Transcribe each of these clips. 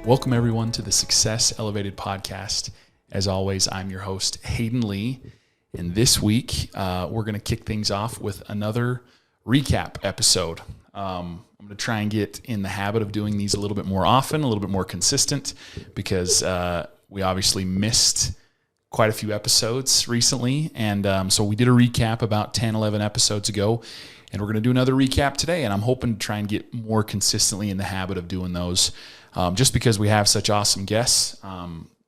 Welcome, everyone, to the Success Elevated podcast. As always, I'm your host, Hayden Lee. And this week, we're going to kick things off with another recap episode. I'm going to try and get in the habit of doing these a little bit more often, a little bit more consistent, because we obviously missed quite a few episodes recently. And so we did a recap about 10, 11 episodes ago. And we're going to do another recap today. And I'm hoping to try and get more consistently in the habit of doing those. Just because we have such awesome guests,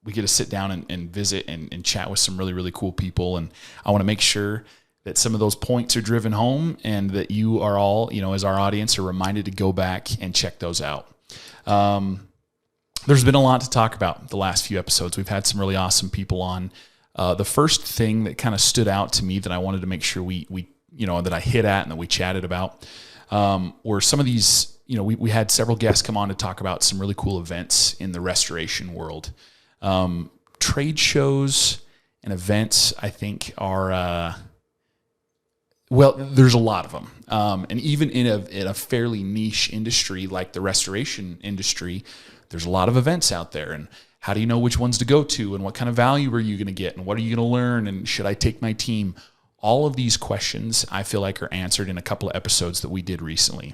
we get to sit down and visit and chat with some really, really cool people. And I want to make sure that some of those points are driven home and that you are all, as our audience, are reminded to go back and check those out. There's been a lot to talk about the last few episodes. We've had some really awesome people on. The first thing that kind of stood out to me that I wanted to make sure we that I hit at and that we chatted about were some of these. We had several guests come on to talk about some really cool events in the restoration world. Trade shows and events, I think, are, there's a lot of them. And even in a fairly niche industry like the restoration industry, there's a lot of events out there. And how do you know which ones to go to? And what kind of value are you going to get? And what are you going to learn? And should I take my team? All of these questions, I feel like, are answered in a couple of episodes that we did recently.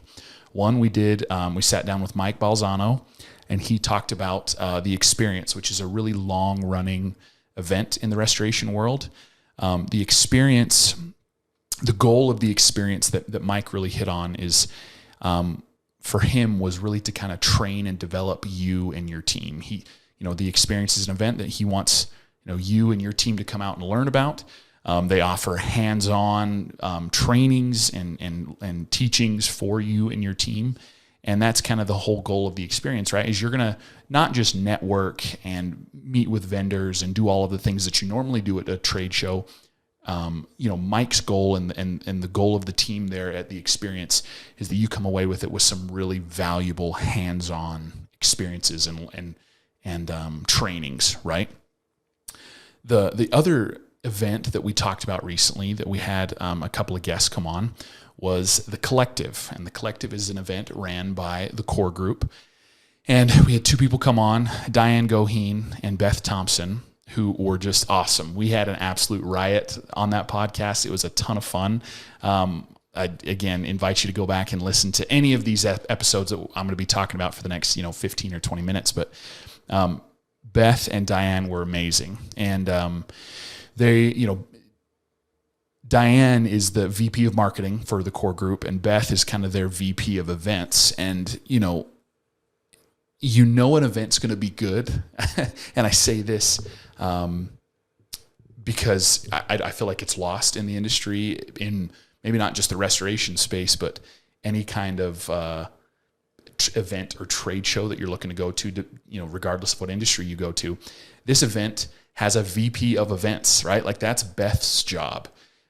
One we sat down with Mike Balzano, and he talked about the Experience, which is a really long-running event in the restoration world. The Experience, the goal of the Experience that Mike really hit on is, for him, was really to kind of train and develop you and your team. The Experience is an event that he wants, you and your team to come out and learn about. They offer hands-on trainings and teachings for you and your team. And that's kind of the whole goal of the Experience, right? Is you're going to not just network and meet with vendors and do all of the things that you normally do at a trade show. Mike's goal and the goal of the team there at the Experience is that you come away with it with some really valuable hands-on experiences and trainings, right? The other event that we talked about recently that we had a couple of guests come on was the Collective. And the Collective is an event ran by the Core Group. And we had two people come on, Diane Goheen and Beth Thompson, who were just awesome. We had an absolute riot on that podcast. It was a ton of fun. I, again, invite you to go back and listen to any of these episodes that I'm going to be talking about for the next 15 or 20 minutes. But Beth and Diane were amazing. And Diane is the VP of marketing for the Core Group, and Beth is kind of their VP of events. And, an event's going to be good. And I say this because I feel like it's lost in the industry, in maybe not just the restoration space, but any kind of event or trade show that you're looking to go to, regardless of what industry you go to. This event has a VP of events, right? Like, that's Beth's job.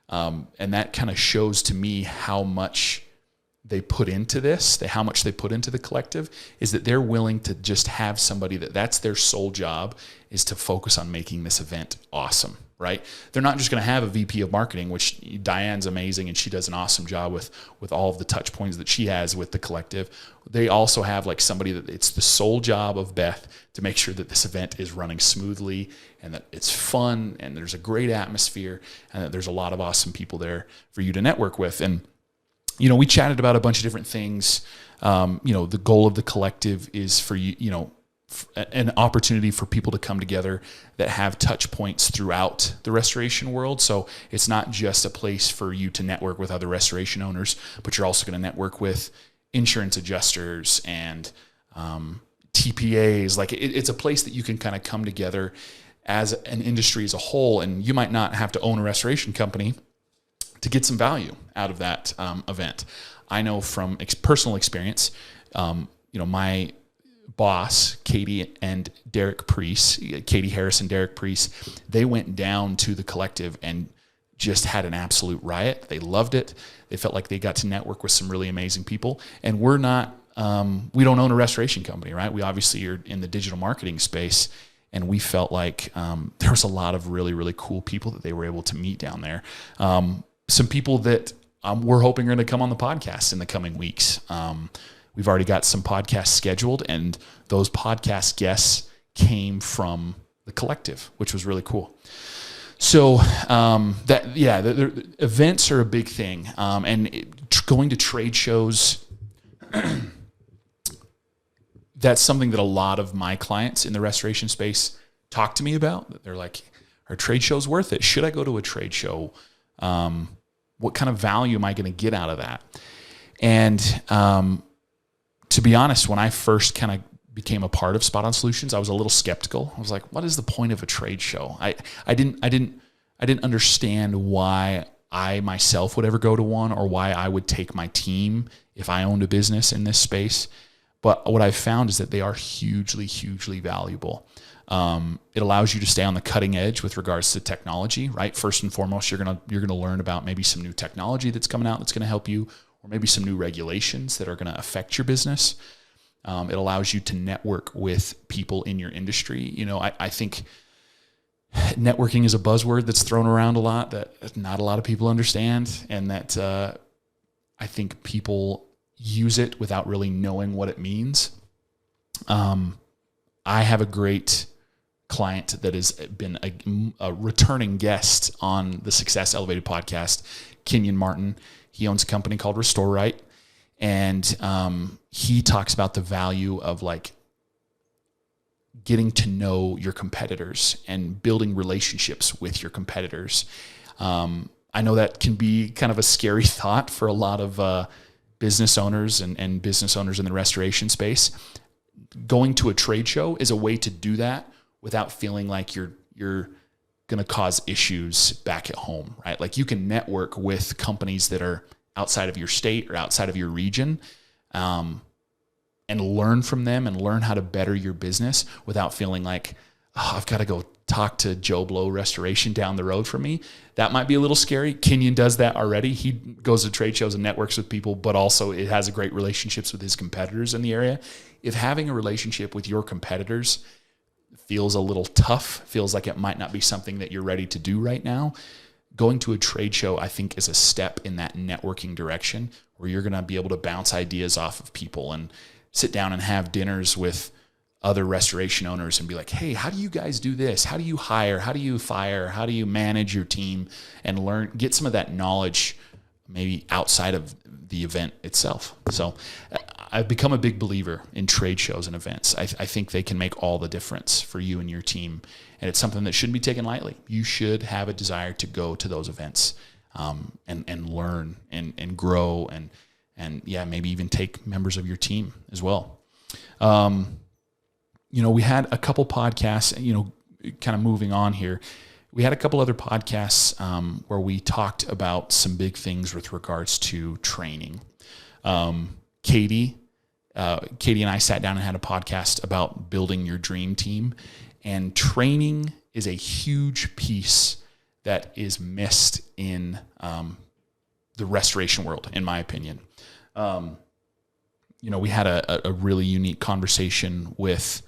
And that kind of shows to me how much they put into this, how much they put into the Collective, is that they're willing to just have somebody that's their sole job, is to focus on making this event awesome, right? They're not just going to have a VP of marketing, which Diane's amazing and she does an awesome job with all of the touch points that she has with the Collective. They also have like somebody that it's the sole job of Beth to make sure that this event is running smoothly and that it's fun and there's a great atmosphere and that there's a lot of awesome people there for you to network with. And, we chatted about a bunch of different things. The goal of the Collective is for you, an opportunity for people to come together that have touch points throughout the restoration world. So it's not just a place for you to network with other restoration owners, but you're also going to network with insurance adjusters and TPAs. Like, it's a place that you can kind of come together as an industry as a whole. And you might not have to own a restoration company to get some value out of that event. I know from personal experience, my boss, Katie and Derek Priest, Katie Harris and Derek Priest, they went down to the Collective and just had an absolute riot. They loved it. They felt like they got to network with some really amazing people. And we're not, we don't own a restoration company, right? We obviously are in the digital marketing space. And we felt like there was a lot of really, really cool people that they were able to meet down there. Some people that we're hoping are going to come on the podcast in the coming weeks. we've already got some podcasts scheduled, and those podcast guests came from the collective, which was really cool. So the events are a big thing, going to trade shows. That's something that a lot of my clients in the restoration space talk to me about. They're like, "Are trade shows worth it? Should I go to a trade show? What kind of value am I going to get out of that?" And to be honest, when I first kind of became a part of Spot On Solutions, I was a little skeptical. I was like, "What is the point of a trade show?" I didn't understand why I myself would ever go to one, or why I would take my team if I owned a business in this space. But what I've found is that they are hugely, hugely valuable. It allows you to stay on the cutting edge with regards to technology, right? First and foremost, you're gonna learn about maybe some new technology that's coming out that's gonna help you, or maybe some new regulations that are gonna affect your business. It allows you to network with people in your industry. I think networking is a buzzword that's thrown around a lot that not a lot of people understand, and that I think people use it without really knowing what it means. I have a great client that has been a returning guest on the Success Elevated podcast, Kenyon Martin. He owns a company called Restore Right, and he talks about the value of like getting to know your competitors and building relationships with your competitors. I know that can be kind of a scary thought for a lot of business owners and business owners in the restoration space. Going to a trade show is a way to do that without feeling like you're going to cause issues back at home, right? Like, you can network with companies that are outside of your state or outside of your region, and learn from them and learn how to better your business without feeling like, "Oh, I've got to go talk to Joe Blow Restoration down the road from me." That might be a little scary. Kenyon does that already. He goes to trade shows and networks with people, but also it has a great relationships with his competitors in the area. If having a relationship with your competitors feels a little tough, feels like it might not be something that you're ready to do right now, going to a trade show, I think, is a step in that networking direction, where you're going to be able to bounce ideas off of people and sit down and have dinners with other restoration owners and be like, "Hey, how do you guys do this? How do you hire? How do you fire? How do you manage your team?" And get some of that knowledge maybe outside of the event itself. So I've become a big believer in trade shows and events. I think they can make all the difference for you and your team. And it's something that shouldn't be taken lightly. You should have a desire to go to those events, and learn and grow and maybe even take members of your team as well. We had a couple podcasts, kind of moving on here. We had a couple other podcasts where we talked about some big things with regards to training. Katie and I sat down and had a podcast about building your dream team, and training is a huge piece that is missed in the restoration world, in my opinion. We had a really unique conversation with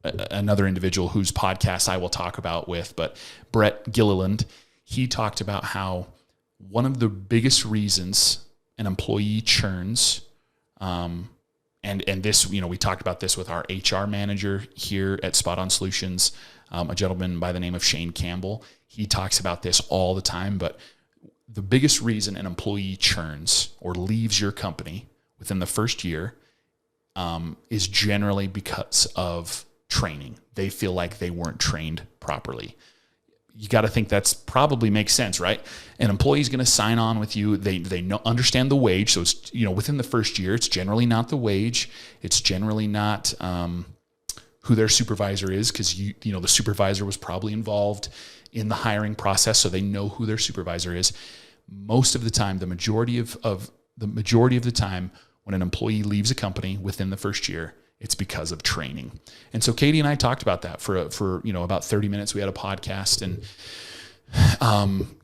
another individual whose podcast I will talk about but Brett Gilliland. He talked about how one of the biggest reasons an employee churns, and this, we talked about this with our HR manager here at Spot On Solutions, a gentleman by the name of Shane Campbell. He talks about this all the time, but the biggest reason an employee churns or leaves your company within the first year is generally because of training. They feel like they weren't trained properly. You got to think that's probably makes sense, right? An employee is going to sign on with you. They understand the wage. So it's, within the first year, it's generally not the wage. It's generally not who their supervisor is, because the supervisor was probably involved in the hiring process, so they know who their supervisor is. Most of the time, the majority of the time, when an employee leaves a company within the first year, it's because of training. And so Katie and I talked about that for about 30 minutes. We had a podcast, and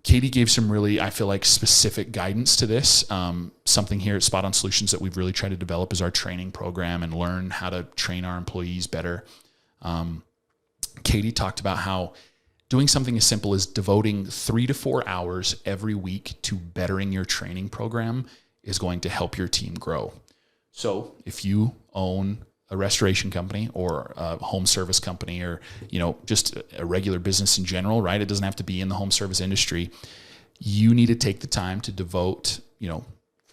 Katie gave some really, I feel like, specific guidance to this. Something here at Spot On Solutions that we've really tried to develop is our training program and learn how to train our employees better. Katie talked about how doing something as simple as devoting 3 to 4 hours every week to bettering your training program is going to help your team grow. So if you own a restoration company or a home service company, or, just a regular business in general, right? It doesn't have to be in the home service industry. You need to take the time to devote,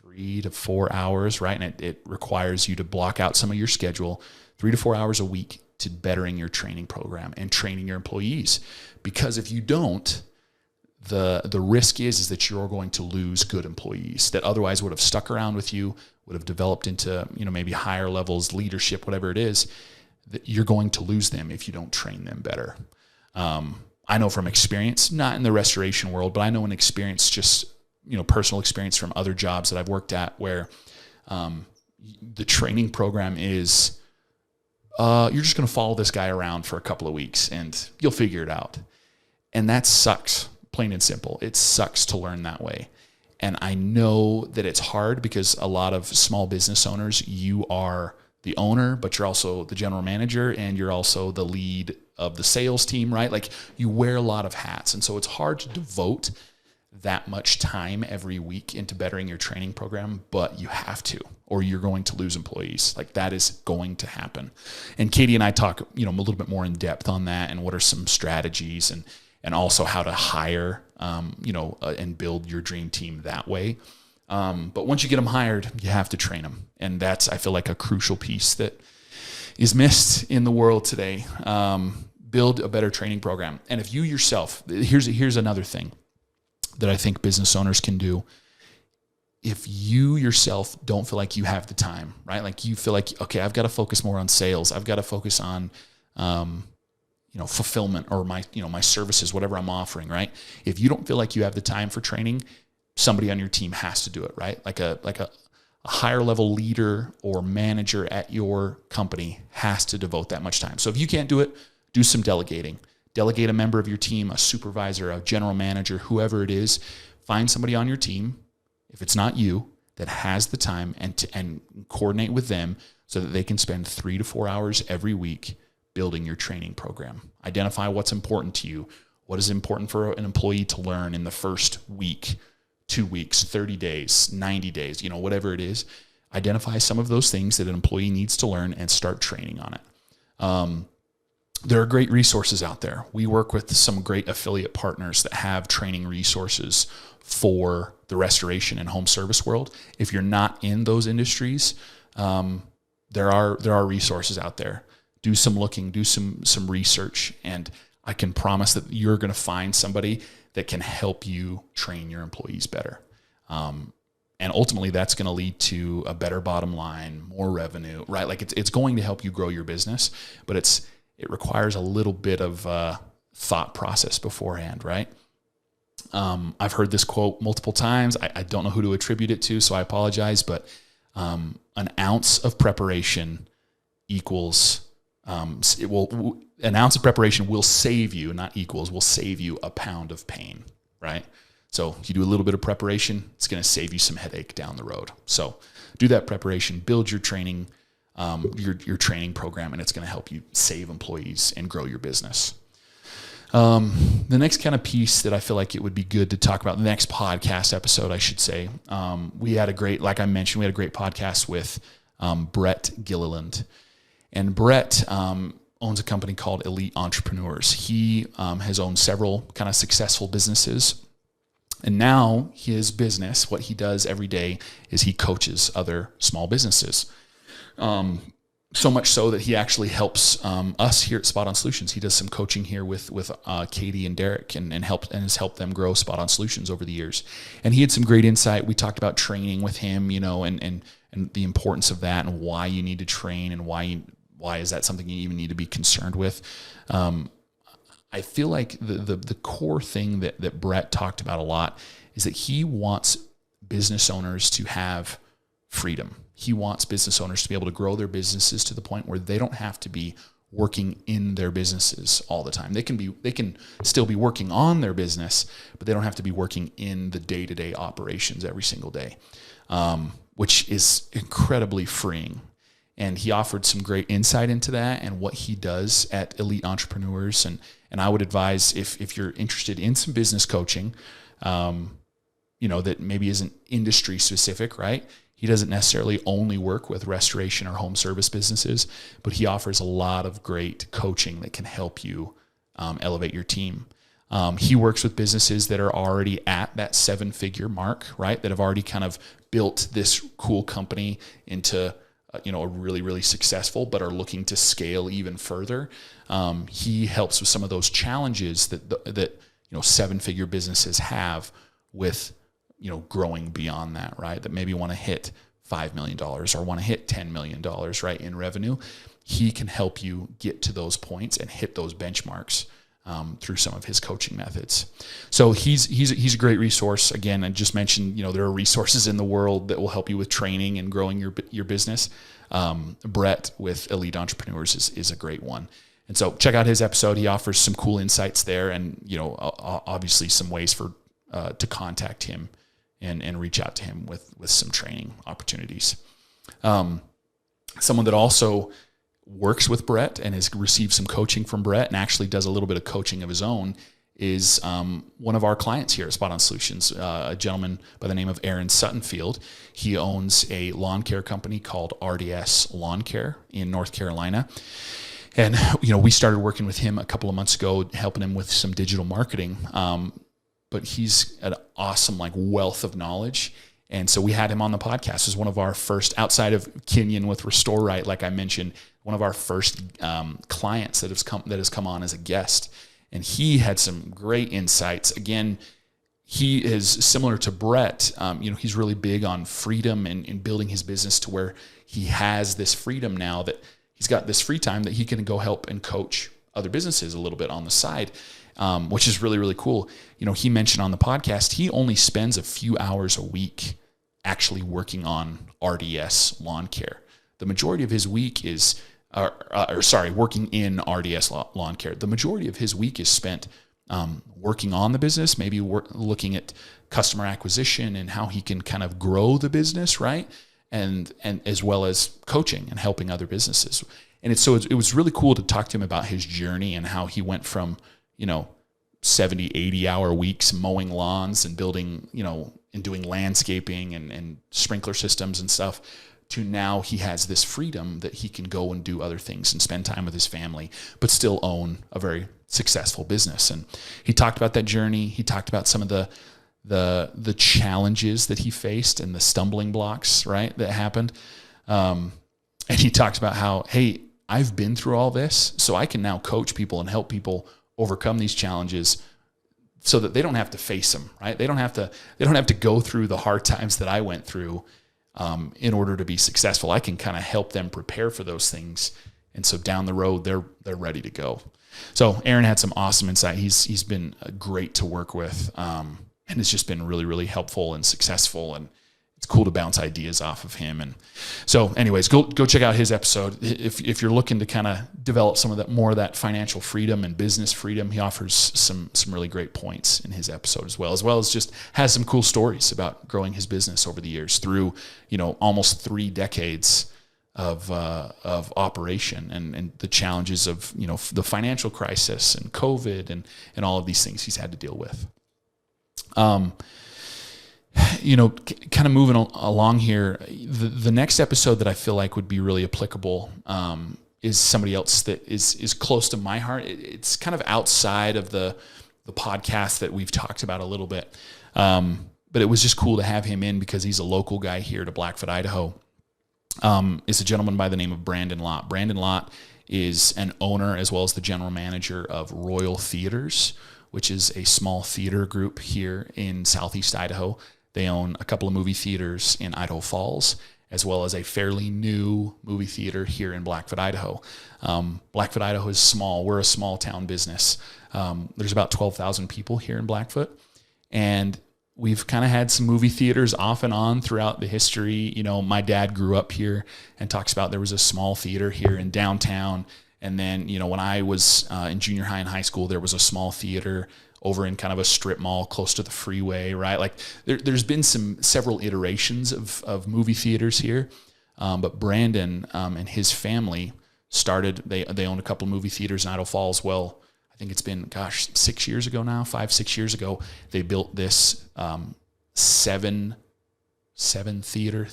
3 to 4 hours, right? And it requires you to block out some of your schedule, 3 to 4 hours a week, to bettering your training program and training your employees. Because if you don't, the risk is that you're going to lose good employees that otherwise would have stuck around with you, would have developed into, maybe higher levels, leadership, whatever it is, that you're going to lose them if you don't train them better. I know from experience, not in the restoration world, but I know in experience, just, personal experience from other jobs that I've worked at, where the training program is, you're just going to follow this guy around for a couple of weeks and you'll figure it out. And that sucks, plain and simple. It sucks to learn that way. And I know that it's hard because a lot of small business owners, you are the owner, but you're also the general manager and you're also the lead of the sales team, right? Like, you wear a lot of hats. And so it's hard to devote that much time every week into bettering your training program, but you have to, or you're going to lose employees. Like, that is going to happen. And Katie and I talk, a little bit more in depth on that, and what are some strategies, and also how to hire, and build your dream team that way. But once you get them hired, you have to train them. And that's, I feel like, a crucial piece that is missed in the world today. Build a better training program. And if you yourself, here's another thing that I think business owners can do. If you yourself don't feel like you have the time, right? Like, you feel like, okay, I've got to focus more on sales. I've got to focus on, fulfillment, or my services, whatever I'm offering, right? If you don't feel like you have the time for training, somebody on your team has to do it, right? Like a higher level leader or manager at your company has to devote that much time. So if you can't do it, do some delegating. Delegate a member of your team, a supervisor, a general manager, whoever it is. Find somebody on your team, if it's not you, that has the time, and coordinate with them so that they can spend 3 to 4 hours every week building your training program. Identify what's important to you. What is important for an employee to learn in the first week, 2 weeks, 30 days, 90 days, whatever it is. Identify some of those things that an employee needs to learn and start training on it. There are great resources out there. We work with some great affiliate partners that have training resources for the restoration and home service world. If you're not in those industries, there are resources out there. Do some looking, do some research, and I can promise that you're going to find somebody that can help you train your employees better. And ultimately, that's going to lead to a better bottom line, more revenue, right? Like, it's going to help you grow your business, but it requires a little bit of thought process beforehand, right? I've heard this quote multiple times. I don't know who to attribute it to, so I apologize, but an ounce of preparation equals, an ounce of preparation will save you, not equals, will save you a pound of pain, right? So if you do a little bit of preparation, it's going to save you some headache down the road. So do that preparation, build your training, your training program, and it's going to help you save employees and grow your business. The next kind of piece that I feel like it would be good to talk about, the next podcast episode, I should say, we had a great podcast with Brett Gilliland. And Brett owns a company called Elite Entrepreneurs. He has owned several kind of successful businesses. And now his business, what he does every day is he coaches other small businesses. So much so that he actually helps us here at Spot On Solutions. He does some coaching here with Katie and Derek and has helped them grow Spot On Solutions over the years. And he had some great insight. We talked about training with him, and the importance of that, and why you need to train, and why is that something you even need to be concerned with. I feel like the core thing that Brett talked about a lot is that he wants business owners to have freedom. He wants business owners to be able to grow their businesses to the point where they don't have to be working in their businesses all the time. They can still be working on their business, but they don't have to be working in the day-to-day operations every single day, which is incredibly freeing. And he offered some great insight into that and what he does at Elite Entrepreneurs. And I would advise, if you're interested in some business coaching, that maybe isn't industry specific, right? He doesn't necessarily only work with restoration or home service businesses, but he offers a lot of great coaching that can help you elevate your team. He works with businesses that are already at that 7-figure mark, right? That have already kind of built this cool company into, a really, really successful, but are looking to scale even further. He helps with some of those challenges that 7-figure businesses have with, growing beyond that, right? That maybe want to hit $5 million or want to hit $10 million, right, in revenue. He can help you get to those points and hit those benchmarks through some of his coaching methods. So he's a great resource. Again, I just mentioned, there are resources in the world that will help you with training and growing your business. Brett with Elite Entrepreneurs is a great one. And so check out his episode. He offers some cool insights there, and obviously some ways for to contact him and reach out to him with some training opportunities. Someone that also works with Brett and has received some coaching from Brett and actually does a little bit of coaching of his own is one of our clients here at Spot On Solutions, a gentleman by the name of Aaron Suttonfield. He owns a lawn care company called RDS Lawn Care in North Carolina. And, we started working with him a couple of months ago, helping him with some digital marketing. But he's an awesome, wealth of knowledge. And so we had him on the podcast as one of our first, outside of Kenyon with Restore Right, like I mentioned, one of our first clients that has come on as a guest. And he had some great insights. Again, he is similar to Brett. He's really big on freedom and building his business to where he has this freedom now that he's got this free time that he can go help and coach other businesses a little bit on the side, which is really, really cool. He mentioned on the podcast, he only spends a few hours a week actually working on RDS lawn care. The majority of his week is, working in RDS lawn care. The majority of his week is spent working on the business, maybe looking at customer acquisition and how he can kind of grow the business, right? And as well as coaching and helping other businesses. And it was really cool to talk to him about his journey and how he went from, 70, 80-hour weeks mowing lawns and building, and doing landscaping and sprinkler systems and stuff, to now he has this freedom that he can go and do other things and spend time with his family, but still own a very successful business. And he talked about that journey. He talked about some of the challenges that he faced and the stumbling blocks, right, that happened. And he talked about how, hey, I've been through all this, so I can now coach people and help people overcome these challenges so that they don't have to face them, right? They don't have to go through the hard times that I went through in order to be successful. I can kind of help them prepare for those things. And so down the road, they're ready to go. So Aaron had some awesome insight. He's been great to work with, and it's just been really, really helpful and successful. And it's cool to bounce ideas off of him. And so anyways, go check out his episode. If you're looking to kind of develop some of that, more of that financial freedom and business freedom, he offers some really great points in his episode as well as just has some cool stories about growing his business over the years through, almost 3 decades of operation and the challenges of, the financial crisis and COVID and all of these things he's had to deal with. Kind of moving along here, the next episode that I feel like would be really applicable is somebody else that is close to my heart. It's kind of outside of the podcast that we've talked about a little bit, but it was just cool to have him in because he's a local guy here to Blackfoot, Idaho. It's a gentleman by the name of Brandon Lott. Brandon Lott is an owner as well as the general manager of Royal Theaters, which is a small theater group here in Southeast Idaho. They own a couple of movie theaters in Idaho Falls, as well as a fairly new movie theater here in Blackfoot, Idaho. Blackfoot, Idaho is small. We're a small town business. There's about 12,000 people here in Blackfoot. And we've kind of had some movie theaters off and on throughout the history. My dad grew up here and talks about there was a small theater here in downtown. And then, when I was in junior high and high school, there was a small theater over in kind of a strip mall close to the freeway, right? Like there's been several iterations of movie theaters here. But Brandon and his family started, they own a couple of movie theaters in Idaho Falls. Well, I think it's been, 6 years ago now, 5-6 years ago, they built this 7 seven theater.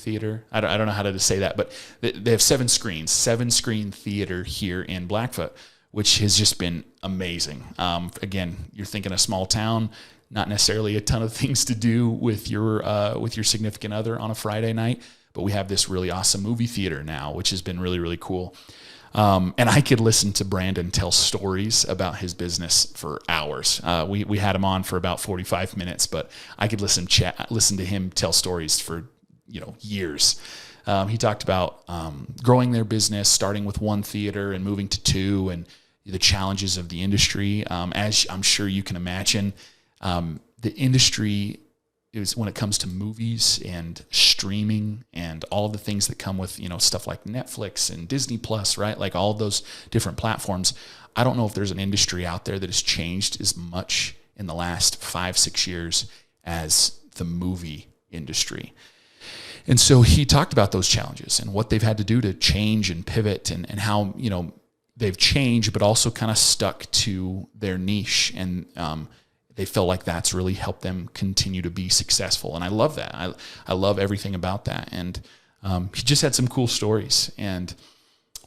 I don't know how to say that, but they have 7 screen theater here in Blackfoot, which has just been amazing. Again, you're thinking a small town, not necessarily a ton of things to do with your significant other on a Friday night, but we have this really awesome movie theater now, which has been really, really cool. And I could listen to Brandon tell stories about his business for hours. We had him on for about 45 minutes, but I could listen to him tell stories for years. He talked about growing their business, starting with 1 theater and moving to 2, and the challenges of the industry. As I'm sure you can imagine, the industry is, when it comes to movies and streaming and all of the things that come with, stuff like Netflix and Disney Plus, right? Like all those different platforms. I don't know if there's an industry out there that has changed as much in the last 5-6 years as the movie industry. And so he talked about those challenges and what they've had to do to change and pivot, and how, they've changed, but also kind of stuck to their niche. And, they felt like that's really helped them continue to be successful. And I love that. I love everything about that. And he just had some cool stories. And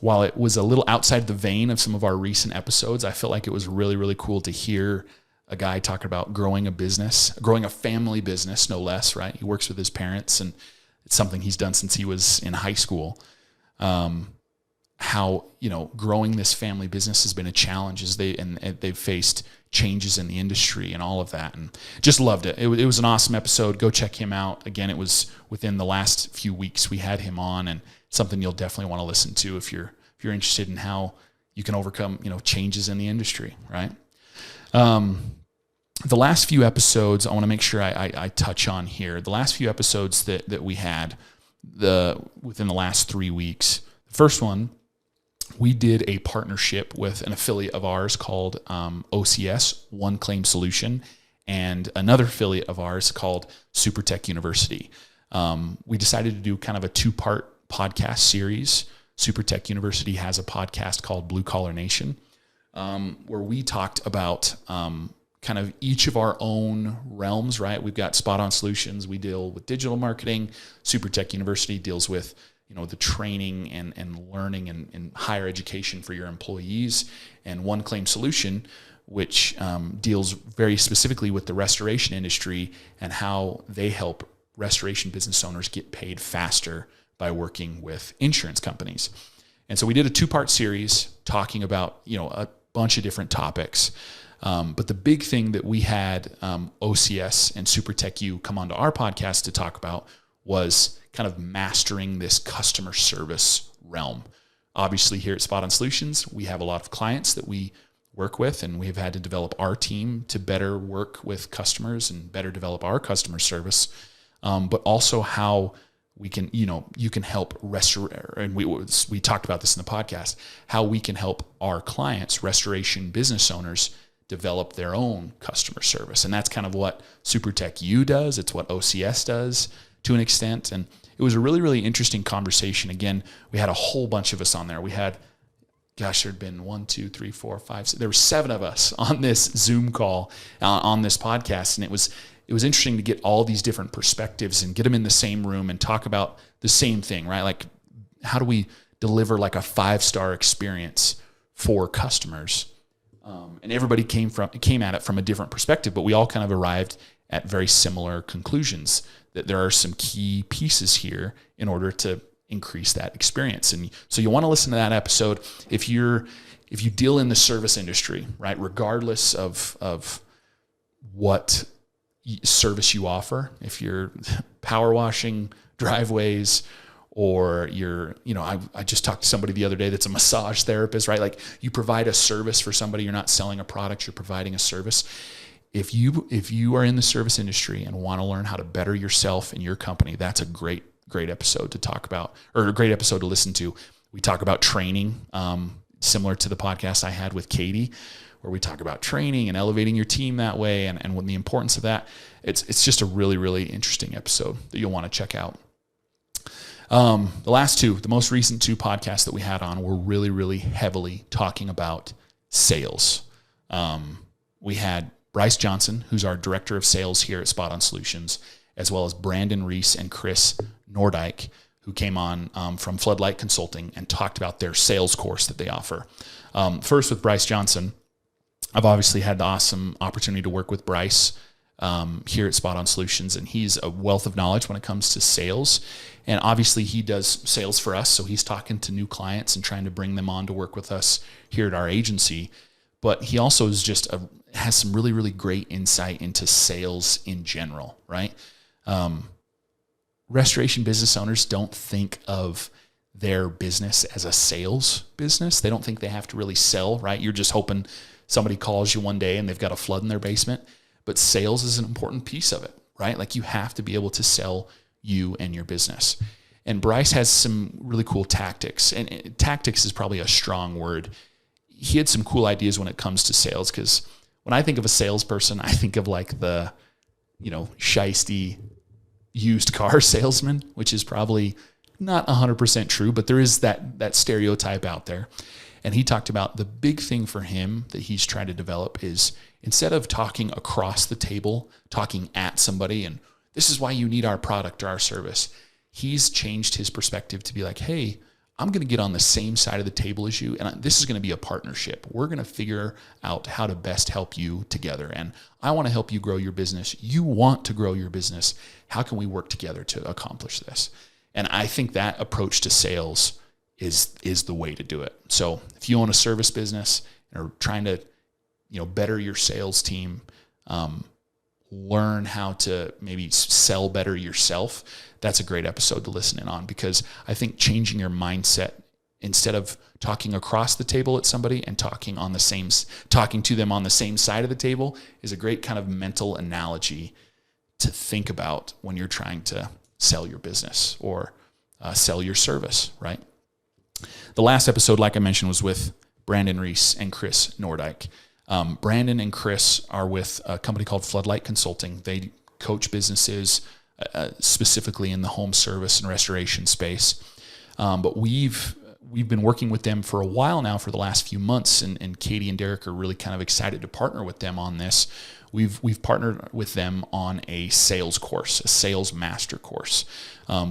while it was a little outside the vein of some of our recent episodes, I felt like it was really, really cool to hear a guy talking about growing a family business, no less, right? He works with his parents, and it's something he's done since he was in high school. How, growing this family business has been a challenge as they've faced changes in the industry and all of that, and just loved it. It was an awesome episode. Go check him out. Again, it was within the last few weeks we had him on, and something you'll definitely want to listen to if you're interested in how you can overcome, changes in the industry, right? The last few episodes I want to make sure I touch on here. The last few episodes that we had within the last 3 weeks. The first one, we did a partnership with an affiliate of ours called OCS, One Claim Solution, and another affiliate of ours called SuperTech University. We decided to do kind of a 2-part podcast series. SuperTech University has a podcast called Blue Collar Nation, where we talked about kind of each of our own realms, right? We've got Spot On Solutions. We deal with digital marketing. SuperTech University deals with the training and learning and higher education for your employees, and One Claim Solution, which deals very specifically with the restoration industry and how they help restoration business owners get paid faster by working with insurance companies. And so we did a 2-part series talking about, a bunch of different topics. But the big thing that we had OCS and SuperTech U come onto our podcast to talk about was kind of mastering this customer service realm. Obviously, here at Spot On Solutions, we have a lot of clients that we work with, and we've had to develop our team to better work with customers and better develop our customer service, but also how we can, you can help restore, and we talked about this in the podcast, how we can help our clients, restoration business owners, develop their own customer service. And that's kind of what SuperTech U does. It's what OCS does to an extent. And it was a really, really interesting conversation. Again, we had a whole bunch of us on there. We had, there'd been 1, 2, 3, 4, 5, 6, there were 7 of us on this Zoom call on this podcast. And it was interesting to get all these different perspectives and get them in the same room and talk about the same thing, right? Like, how do we deliver like a 5-star experience for customers? And everybody came at it from a different perspective, but we all kind of arrived at very similar conclusions, that there are some key pieces here in order to increase that experience. And so you want to listen to that episode if you deal in the service industry, right? Regardless of what service you offer, if you're power washing driveways, or you're, I just talked to somebody the other day that's a massage therapist, right? Like, you provide a service for somebody. You're not selling a product, you're providing a service. If you are in the service industry and want to learn how to better yourself and your company, that's a great episode to talk about, or a great episode to listen to. We talk about training, similar to the podcast I had with Katie, where we talk about training and elevating your team that way, and the importance of that. It's just a really, really interesting episode that you'll want to check out. The most recent 2 podcasts that we had on were really, really heavily talking about sales. We had Bryce Johnson, who's our director of sales here at Spot On Solutions, as well as Brandon Reese and Chris Nordyke, who came on from Floodlight Consulting and talked about their sales course that they offer. First, with Bryce Johnson, I've obviously had the awesome opportunity to work with Bryce here at Spot On Solutions, and he's a wealth of knowledge when it comes to sales. And obviously he does sales for us, so he's talking to new clients and trying to bring them on to work with us here at our agency. But he also is has some really, really great insight into sales in general, right? Restoration business owners don't think of their business as a sales business. They don't think they have to really sell, right? You're just hoping somebody calls you one day and they've got a flood in their basement. But sales is an important piece of it, right? Like you have to be able to sell you and your business. And Bryce has some really cool tactics. And tactics is probably a strong word. He had some cool ideas when it comes to sales, because when I think of a salesperson, I think of like the, shiesty used car salesman, which is probably not 100% true, but there is that stereotype out there. And he talked about the big thing for him that he's trying to develop is, instead of talking across the table, talking at somebody, and this is why you need our product or our service, he's changed his perspective to be like, hey, I'm going to get on the same side of the table as you, and this is going to be a partnership. We're going to figure out how to best help you together, and I want to help you grow your business. You want to grow your business. How can we work together to accomplish this? And I think that approach to sales is the way to do it. So if you own a service business and are trying to better your sales team, learn how to maybe sell better yourself, that's a great episode to listen in on, because I think changing your mindset, instead of talking across the table at somebody and talking to them on the same side of the table, is a great kind of mental analogy to think about when you're trying to sell your business or sell your service, right? The last episode, like I mentioned, was with Brandon Reese and Chris Nordyke. Brandon and Chris are with a company called Floodlight Consulting. They coach businesses specifically in the home service and restoration space. But we've been working with them for a while now, for the last few months, and Katie and Derek are really kind of excited to partner with them on this. We've partnered with them on a sales course, a sales master course.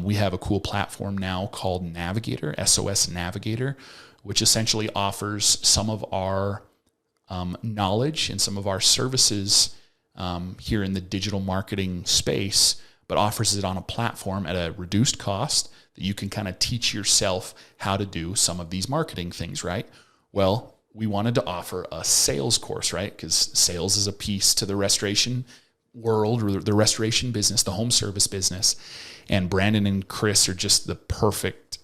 We have a cool platform now called Navigator, SOS Navigator, which essentially offers some of our knowledge and some of our services here in the digital marketing space, but offers it on a platform at a reduced cost that you can kind of teach yourself how to do some of these marketing things, right? Well, we wanted to offer a sales course, right? Because sales is a piece to the restoration world, or the restoration business, the home service business. And Brandon and Chris are just the perfect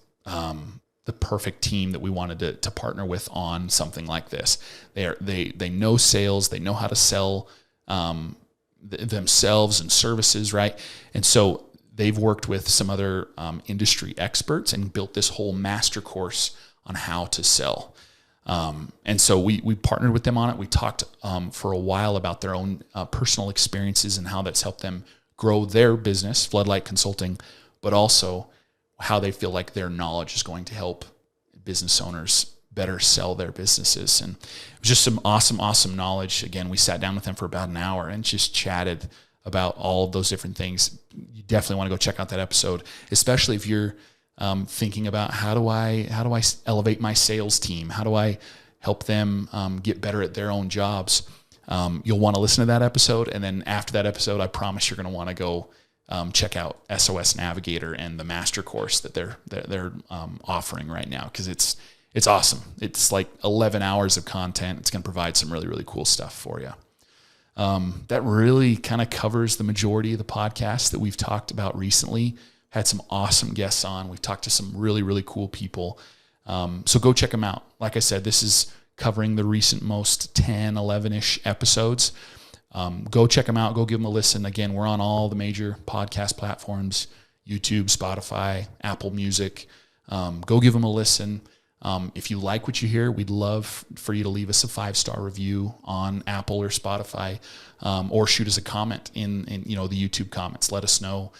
team that we wanted to partner with on something like this. They know sales, they know how to sell themselves and services, right? And so they've worked with some other industry experts and built this whole master course on how to sell. And so we partnered with them on it. We talked for a while about their own personal experiences and how that's helped them grow their business, Floodlight Consulting, but also how they feel like their knowledge is going to help business owners better sell their businesses. And it was just some awesome knowledge. Again, we sat down with them for about an hour and just chatted about all of those different things. You definitely want to go check out that episode, especially if you're thinking about how do I elevate my sales team? How do I help them get better at their own jobs? You'll want to listen to that episode. And then after that episode, I promise you're going to want to go check out SOS Navigator and the master course that they're offering right now, because it's awesome. It's like 11 hours of content. It's going to provide some really, really cool stuff for you. That really kind of covers the majority of the podcasts that we've talked about recently. Had some awesome guests on. We've talked to some really, really cool people. So go check them out. Like I said, this is covering the recent most 10, 11-ish episodes. Go check them out. Go give them a listen. Again, we're on all the major podcast platforms, YouTube, Spotify, Apple Music. Go give them a listen. If you like what you hear, we'd love for you to leave us a 5-star review on Apple or Spotify, or shoot us a comment in the YouTube comments. Let us know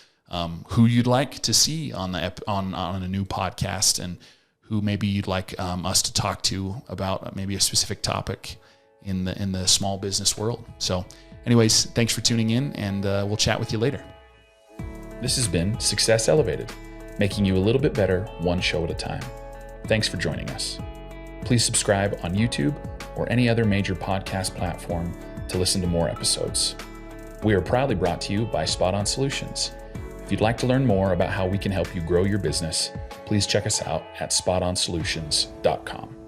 who you'd like to see on a new podcast, and who maybe you'd like us to talk to about maybe a specific topic in the small business world. So anyways, thanks for tuning in, and we'll chat with you later. This has been Success Elevated, making you a little bit better one show at a time. Thanks for joining us. Please subscribe on YouTube or any other major podcast platform to listen to more episodes. We are proudly brought to you by Spot On Solutions. If you'd like to learn more about how we can help you grow your business, please check us out at spotonsolutions.com.